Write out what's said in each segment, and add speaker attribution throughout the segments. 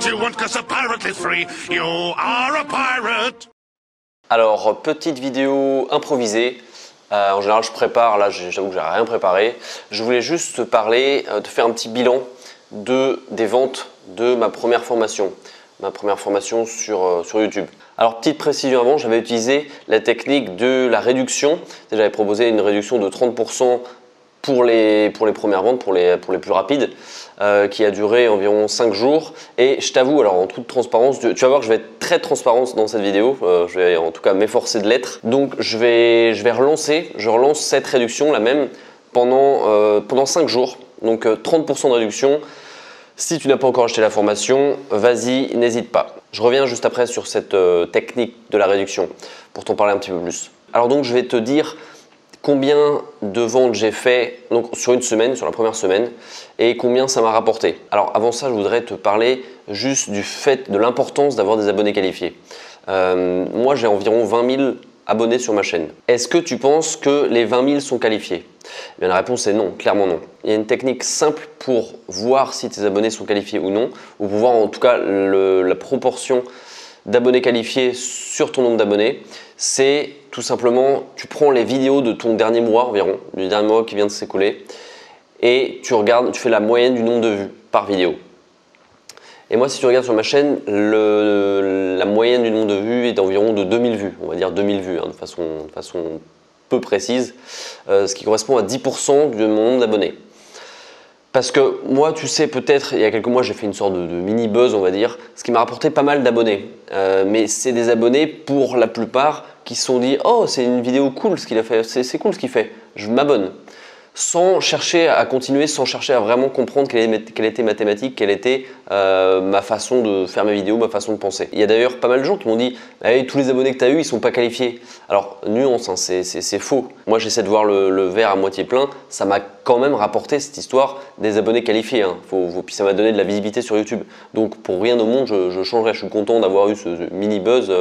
Speaker 1: what you want, 'cause a pirate is free. You are a pirate.
Speaker 2: Alors, petite vidéo improvisée. En général, je prépare. Là, j'avoue que j'ai rien préparé. Je voulais juste te parler, te faire un petit bilan des ventes de ma première formation. Ma première formation sur YouTube. Alors, petite précision avant, j'avais utilisé la technique de la réduction. J'avais proposé une réduction de 30% pour les premières ventes, pour les plus rapides, qui a duré environ 5 jours. Et je t'avoue, alors en toute transparence, tu vas voir que je vais être très transparent dans cette vidéo. Je vais en tout cas m'efforcer de l'être. Donc je relance cette réduction, la même, pendant 5 jours. Donc 30% de réduction. Si tu n'as pas encore acheté la formation, vas-y, n'hésite pas. Je reviens juste après sur cette technique de la réduction pour t'en parler un petit peu plus. Alors donc je vais te dire combien de ventes j'ai fait donc sur une semaine, sur la première semaine, et combien ça m'a rapporté. Alors avant ça, je voudrais te parler juste du fait de l'importance d'avoir des abonnés qualifiés. Moi, j'ai environ 20 000 abonnés sur ma chaîne. Est-ce que tu penses que les 20 000 sont qualifiés? Eh bien, la réponse est non, clairement non. Il y a une technique simple pour voir si tes abonnés sont qualifiés ou non, ou pour voir en tout cas la proportion d'abonnés qualifiés sur ton nombre d'abonnés. C'est tout simplement, tu prends les vidéos de ton dernier mois environ, du dernier mois qui vient de s'écouler, et tu fais la moyenne du nombre de vues par vidéo. Et moi, si tu regardes sur ma chaîne, la moyenne du nombre de vues est d'environ de 2000 vues, on va dire 2000 vues, hein, de façon peu précise, ce qui correspond à 10% de mon nombre d'abonnés. Parce que moi, tu sais, peut-être, il y a quelques mois, j'ai fait une sorte de mini buzz, on va dire, ce qui m'a rapporté pas mal d'abonnés. Mais c'est des abonnés, pour la plupart, qui se sont dit « Oh, c'est une vidéo cool ce qu'il a fait, c'est cool ce qu'il fait, je m'abonne ». Sans chercher à continuer, sans chercher à vraiment comprendre quelle était ma thématique, quelle était ma façon de faire mes vidéos, ma façon de penser. Il y a d'ailleurs pas mal de gens qui m'ont dit hey, « tous les abonnés que tu as eu, ils ne sont pas qualifiés ». Alors, nuance, hein, c'est faux. Moi, j'essaie de voir le verre à moitié plein. Ça m'a quand même rapporté cette histoire des abonnés qualifiés. Hein. Puis ça m'a donné de la visibilité sur YouTube. Donc, pour rien au monde, je changerai. Je suis content d'avoir eu ce mini buzz.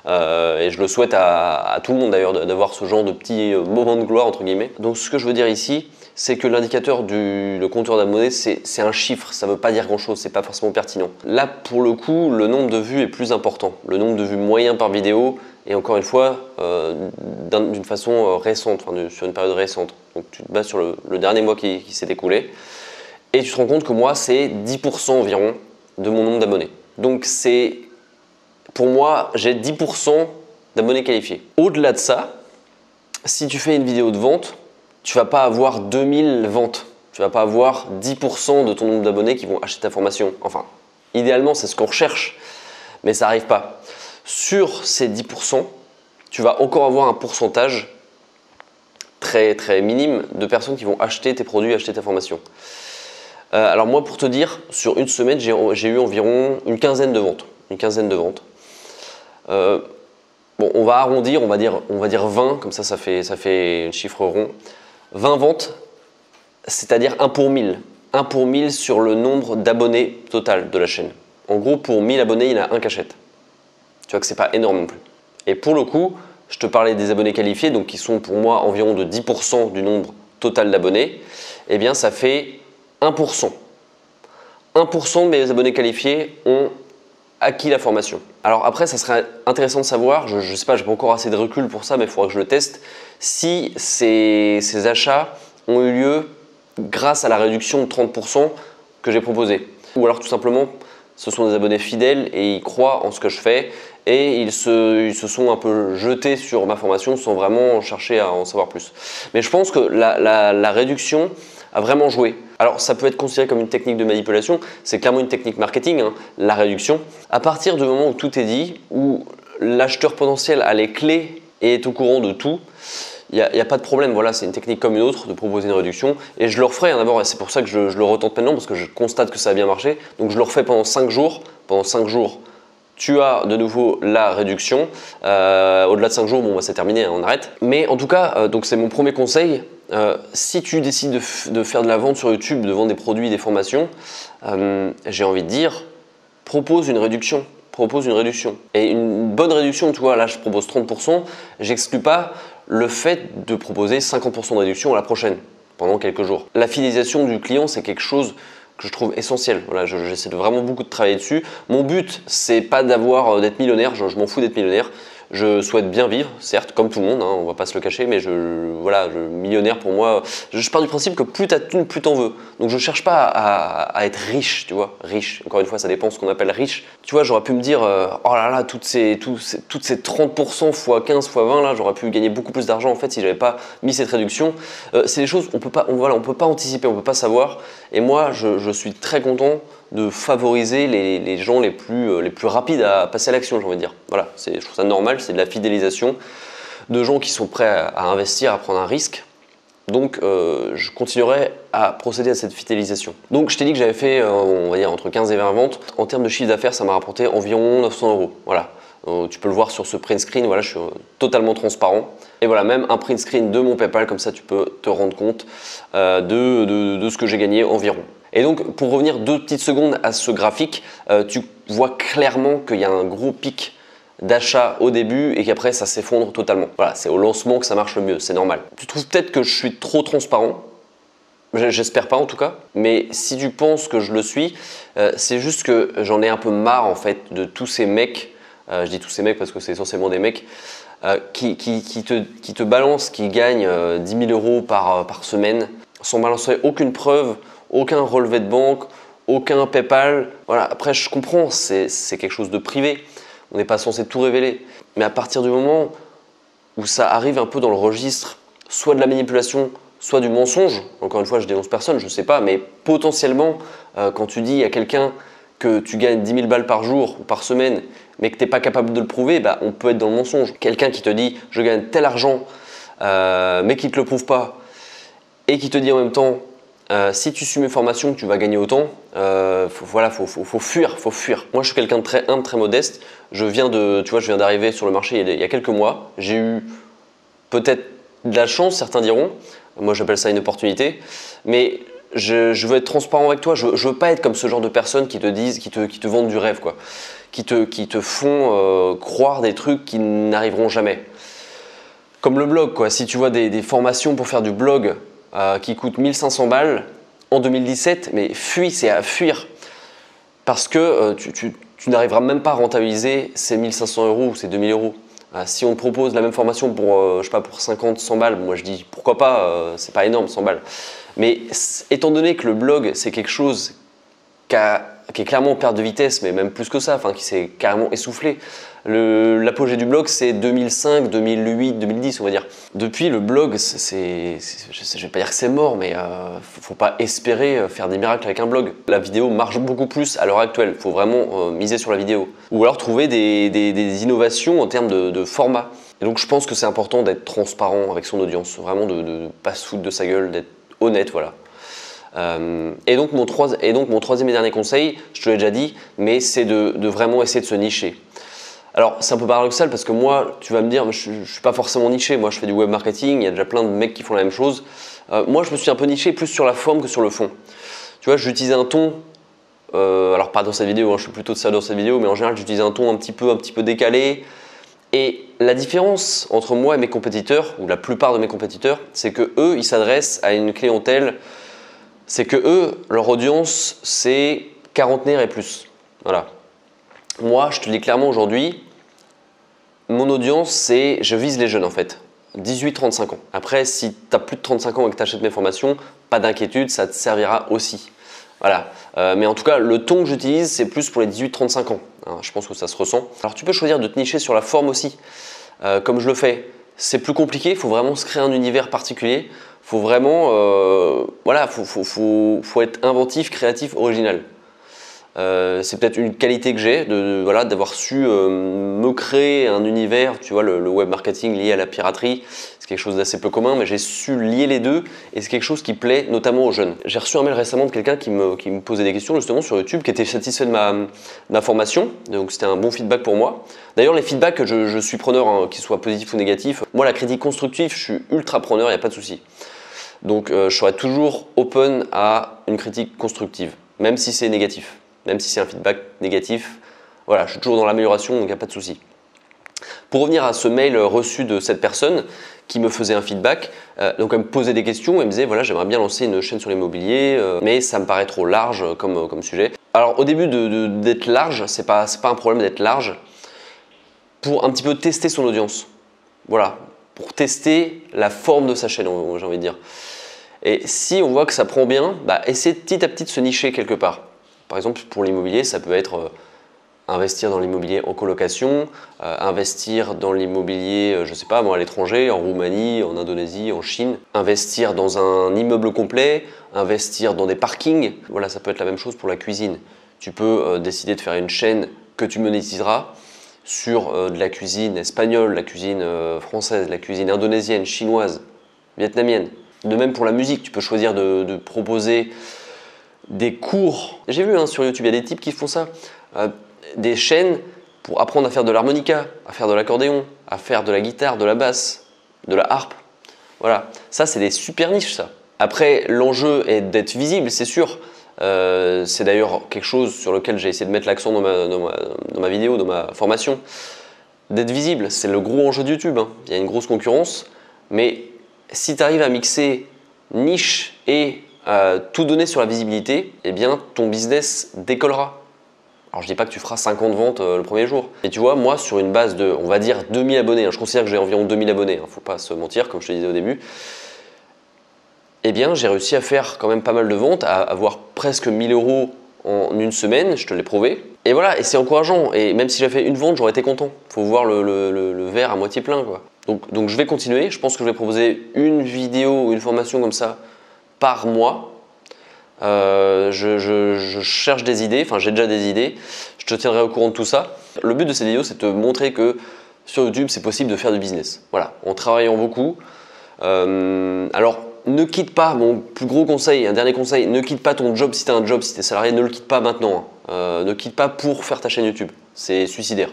Speaker 2: Et je le souhaite à tout le monde d'ailleurs d'avoir ce genre de petit moment de gloire entre guillemets. Donc ce que je veux dire ici, c'est que l'indicateur le compteur d'abonnés, c'est un chiffre, ça ne veut pas dire grand chose, c'est pas forcément pertinent. Là pour le coup, le nombre de vues est plus important, le nombre de vues moyen par vidéo, et encore une fois d'une façon récente, sur une période récente. Donc tu te bases sur le dernier mois qui s'est écoulé, et tu te rends compte que moi c'est 10% environ de mon nombre d'abonnés. Donc pour moi, j'ai 10% d'abonnés qualifiés. Au-delà de ça, si tu fais une vidéo de vente, tu ne vas pas avoir 2000 ventes. Tu ne vas pas avoir 10% de ton nombre d'abonnés qui vont acheter ta formation. Enfin, idéalement, c'est ce qu'on recherche, mais ça n'arrive pas. Sur ces 10%, tu vas encore avoir un pourcentage très, très minime de personnes qui vont acheter tes produits, acheter ta formation. Alors moi, pour te dire, sur une semaine, j'ai eu environ une quinzaine de ventes. Bon, on va arrondir, on va dire 20, comme ça fait un chiffre rond. 20 ventes, c'est-à-dire 1 pour 1000. 1 pour 1000 sur le nombre d'abonnés total de la chaîne. En gros, pour 1000 abonnés, il y en a un qui achète. Tu vois que c'est pas énorme non plus. Et pour le coup, je te parlais des abonnés qualifiés, donc qui sont pour moi environ de 10% du nombre total d'abonnés. Eh bien, ça fait 1%. 1% de mes abonnés qualifiés ont acquis la formation. Alors après, ça serait intéressant de savoir, je ne sais pas, je n'ai pas encore assez de recul pour ça, mais il faudra que je le teste, si ces achats ont eu lieu grâce à la réduction de 30% que j'ai proposée. Ou alors tout simplement, ce sont des abonnés fidèles et ils croient en ce que je fais et ils se sont un peu jetés sur ma formation sans vraiment chercher à en savoir plus. Mais je pense que la réduction a vraiment joué. Alors ça peut être considéré comme une technique de manipulation, c'est clairement une technique marketing, hein, la réduction. À partir du moment où tout est dit, où l'acheteur potentiel a les clés et est au courant de tout, il n'y a pas de problème. Voilà, c'est une technique comme une autre de proposer une réduction. Et je le referai hein, d'abord, et c'est pour ça que je le retente maintenant, parce que je constate que ça a bien marché. Donc je le refais pendant 5 jours. Pendant 5 jours, tu as de nouveau la réduction. Au-delà de 5 jours, bon, bah, c'est terminé, hein, on arrête. Mais en tout cas, donc c'est mon premier conseil. Si tu décides de faire de la vente sur YouTube, de vendre des produits, des formations, j'ai envie de dire, propose une réduction. Et une bonne réduction, tu vois, là je propose 30%, j'exclus pas le fait de proposer 50% de réduction à la prochaine, pendant quelques jours. La fidélisation du client, c'est quelque chose que je trouve essentiel. Voilà, j'essaie de vraiment beaucoup de travailler dessus. Mon but, c'est pas d'être millionnaire, je m'en fous d'être millionnaire. Je souhaite bien vivre, certes, comme tout le monde, hein, on va pas se le cacher, mais millionnaire pour moi, je pars du principe que plus t'as de thunes, plus t'en veux. Donc je cherche pas à être riche, tu vois, riche. Encore une fois, ça dépend de ce qu'on appelle riche. Tu vois, j'aurais pu me dire, oh là là, toutes ces 30% x 15 x 20 là, j'aurais pu gagner beaucoup plus d'argent en fait si j'avais pas mis cette réduction. C'est des choses on peut pas anticiper, on peut pas savoir. Et moi, je suis très content de favoriser les gens les plus rapides à passer à l'action, j'ai envie de dire. Voilà, je trouve ça normal, c'est de la fidélisation de gens qui sont prêts à investir, à prendre un risque. Donc je continuerai à procéder à cette fidélisation. Donc je t'ai dit que j'avais fait, on va dire, entre 15 et 20 ventes. En termes de chiffre d'affaires, ça m'a rapporté environ 900 €. Voilà. Tu peux le voir sur ce print screen, voilà, je suis totalement transparent. Et voilà, même un print screen de mon PayPal, comme ça tu peux te rendre compte de ce que j'ai gagné environ. Et donc, pour revenir 2 petites secondes à ce graphique, tu vois clairement qu'il y a un gros pic d'achat au début et qu'après ça s'effondre totalement. Voilà, c'est au lancement que ça marche le mieux, c'est normal. Tu trouves peut-être que je suis trop transparent, j'espère pas en tout cas, mais si tu penses que je le suis, c'est juste que j'en ai un peu marre en fait de tous ces mecs, je dis tous ces mecs parce que c'est essentiellement des mecs, qui te balancent, qui gagnent 10 000 € par semaine sans balancer aucune preuve, aucun relevé de banque, aucun PayPal. Voilà, après je comprends, c'est quelque chose de privé, on n'est pas censé tout révéler. Mais à partir du moment où ça arrive un peu dans le registre, soit de la manipulation, soit du mensonge, encore une fois je dénonce personne, je ne sais pas, mais potentiellement quand tu dis à quelqu'un que tu gagnes 10 000 balles par jour ou par semaine, mais que tu n'es pas capable de le prouver, bah, on peut être dans le mensonge. Quelqu'un qui te dit je gagne tel argent, mais qui ne te le prouve pas, et qui te dit en même temps si tu suis mes formations, tu vas gagner autant. Faut fuir, faut fuir. Moi, je suis quelqu'un de très humble, très modeste. Je viens d'arriver sur le marché il y a quelques mois. J'ai eu peut-être de la chance, certains diront. Moi, j'appelle ça une opportunité. Mais je veux être transparent avec toi. Je veux pas être comme ce genre de personnes qui te disent, qui te vendent du rêve, quoi. Qui te font croire des trucs qui n'arriveront jamais. Comme le blog, quoi. Si tu vois des formations pour faire du blog qui coûte 1500 balles en 2017, mais fuis, c'est à fuir parce que tu n'arriveras même pas à rentabiliser ces 1500 € ou ces 2000 €. Si on te propose la même formation pour, je sais pas, pour 50, 100 balles, moi je dis pourquoi pas, c'est pas énorme 100 balles. Mais étant donné que le blog c'est quelque chose qui est clairement en perte de vitesse, mais même plus que ça, enfin, qui s'est carrément essoufflé. L'apogée du blog, c'est 2005, 2008, 2010, on va dire. Depuis, le blog, je vais pas dire que c'est mort, mais faut pas espérer faire des miracles avec un blog. La vidéo marche beaucoup plus à l'heure actuelle. Faut vraiment miser sur la vidéo. Ou alors trouver des innovations en termes de format. Et donc, je pense que c'est important d'être transparent avec son audience, vraiment de pas se foutre de sa gueule, d'être honnête, voilà. Et donc mon troisième et dernier conseil, je te l'ai déjà dit, mais c'est de vraiment essayer de se nicher. Alors c'est un peu paradoxal parce que moi, tu vas me dire, je ne suis pas forcément niché, moi je fais du web marketing, il y a déjà plein de mecs qui font la même chose. Moi je me suis un peu niché plus sur la forme que sur le fond. Tu vois, j'utilisais un ton, alors pas dans cette vidéo, hein, je suis plutôt de ça dans cette vidéo, mais en général j'utilise un ton un petit peu décalé. Et la différence entre moi et mes compétiteurs, ou la plupart de mes compétiteurs, c'est que eux, ils s'adressent à une clientèle. C'est que eux, leur audience, c'est quarantenaire et plus. Voilà. Moi, je te dis clairement aujourd'hui, mon audience, je vise les jeunes en fait. 18-35 ans. Après, si tu as plus de 35 ans et que tu achètes mes formations, pas d'inquiétude, ça te servira aussi. Voilà. Mais en tout cas, le ton que j'utilise, c'est plus pour les 18-35 ans. Hein, je pense que ça se ressent. Alors, tu peux choisir de te nicher sur la forme aussi, comme je le fais. C'est plus compliqué, il faut vraiment se créer un univers particulier. Faut vraiment, faut être inventif, créatif, original. C'est peut-être une qualité que j'ai, d'avoir su me créer un univers. Tu vois, le web marketing lié à la piraterie, c'est quelque chose d'assez peu commun, mais j'ai su lier les deux et c'est quelque chose qui plaît notamment aux jeunes. J'ai reçu un mail récemment de quelqu'un qui me posait des questions justement sur YouTube, qui était satisfait de ma formation, donc c'était un bon feedback pour moi. D'ailleurs, les feedbacks, je suis preneur, hein, qu'ils soient positifs ou négatifs. Moi, la critique constructive, je suis ultra preneur, il n'y a pas de souci. Donc je serai toujours open à une critique constructive, même si c'est négatif, même si c'est un feedback négatif. Voilà, je suis toujours dans l'amélioration, donc il n'y a pas de souci. Pour revenir à ce mail reçu de cette personne qui me faisait un feedback, donc elle me posait des questions, elle me disait voilà j'aimerais bien lancer une chaîne sur l'immobilier, mais ça me paraît trop large comme sujet. Alors au début d'être large, c'est pas un problème d'être large, pour un petit peu tester son audience. Voilà, pour tester la forme de sa chaîne, j'ai envie de dire. Et si on voit que ça prend bien, essayer petit à petit de se nicher quelque part. Par exemple, pour l'immobilier, ça peut être investir dans l'immobilier en colocation, investir dans l'immobilier, je sais pas moi, à l'étranger, en Roumanie, en Indonésie, en Chine, investir dans un immeuble complet, investir dans des parkings. Voilà, ça peut être la même chose pour la cuisine. Tu peux décider de faire une chaîne que tu monétiseras sur de la cuisine espagnole, la cuisine française, la cuisine indonésienne, chinoise, vietnamienne. De même pour la musique, tu peux choisir de proposer des cours. J'ai vu sur YouTube, il y a des types qui font ça. Des chaînes pour apprendre à faire de l'harmonica, à faire de l'accordéon, à faire de la guitare, de la basse, de la harpe. Voilà, ça c'est des super niches ça. Après, l'enjeu est d'être visible, c'est sûr. C'est d'ailleurs quelque chose sur lequel j'ai essayé de mettre l'accent dans ma vidéo, dans ma formation. D'être visible, c'est le gros enjeu de YouTube. Il y a une grosse concurrence, mais si tu arrives à mixer niche et tout donner sur la visibilité, eh bien ton business décollera. Alors je dis pas que tu feras 50 ventes le premier jour. Et tu vois, moi sur une base de, on va dire 2000 abonnés, je considère que j'ai environ 2000 abonnés, faut pas se mentir comme je te disais au début, eh bien j'ai réussi à faire quand même pas mal de ventes, à avoir presque 1000 € en une semaine, je te l'ai prouvé. Et voilà, et c'est encourageant, et même si j'avais fait une vente, j'aurais été content. Faut voir le verre à moitié plein quoi. Donc je vais continuer, je pense que je vais proposer une vidéo ou une formation comme ça par mois. Je cherche des idées, enfin j'ai déjà des idées, je te tiendrai au courant de tout ça. Le but de cette vidéo c'est de te montrer que sur YouTube c'est possible de faire du business, voilà, en travaillant beaucoup. Alors ne quitte pas, mon plus gros conseil, un dernier conseil, ne quitte pas ton job si tu as un job, si tu es salarié, ne le quitte pas maintenant, ne quitte pas pour faire ta chaîne YouTube, c'est suicidaire.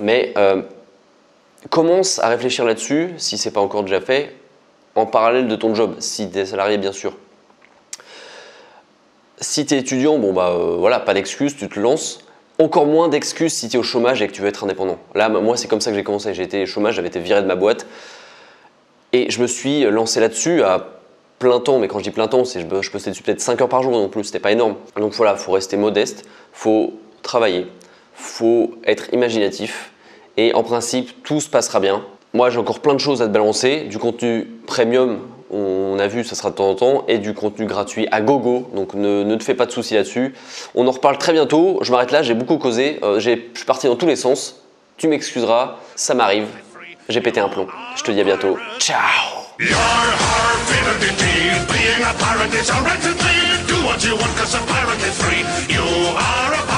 Speaker 2: Mais commence à réfléchir là-dessus, si ce n'est pas encore déjà fait, en parallèle de ton job, si tu es salarié bien sûr. Si tu es étudiant, bon voilà, pas d'excuses, tu te lances. Encore moins d'excuses si tu es au chômage et que tu veux être indépendant. Là, moi, c'est comme ça que j'ai commencé. J'ai été au chômage, j'avais été viré de ma boîte. Et je me suis lancé là-dessus à plein temps. Mais quand je dis plein temps, c'est je bossais dessus peut-être 5 heures par jour non plus, c'était pas énorme. Donc voilà, il faut rester modeste, il faut travailler, il faut être imaginatif. Et en principe, tout se passera bien. Moi, j'ai encore plein de choses à te balancer. Du contenu premium, on a vu, ça sera de temps en temps, et du contenu gratuit à gogo, donc ne te fais pas de soucis là-dessus. On en reparle très bientôt, je m'arrête là, j'ai beaucoup causé, je suis parti dans tous les sens, tu m'excuseras, ça m'arrive, j'ai pété un plomb. Je te dis à bientôt, ciao.
Speaker 1: Your heart fitted indeed. Being a pirate is a right to do what you want, 'cause a pirate is free. You are a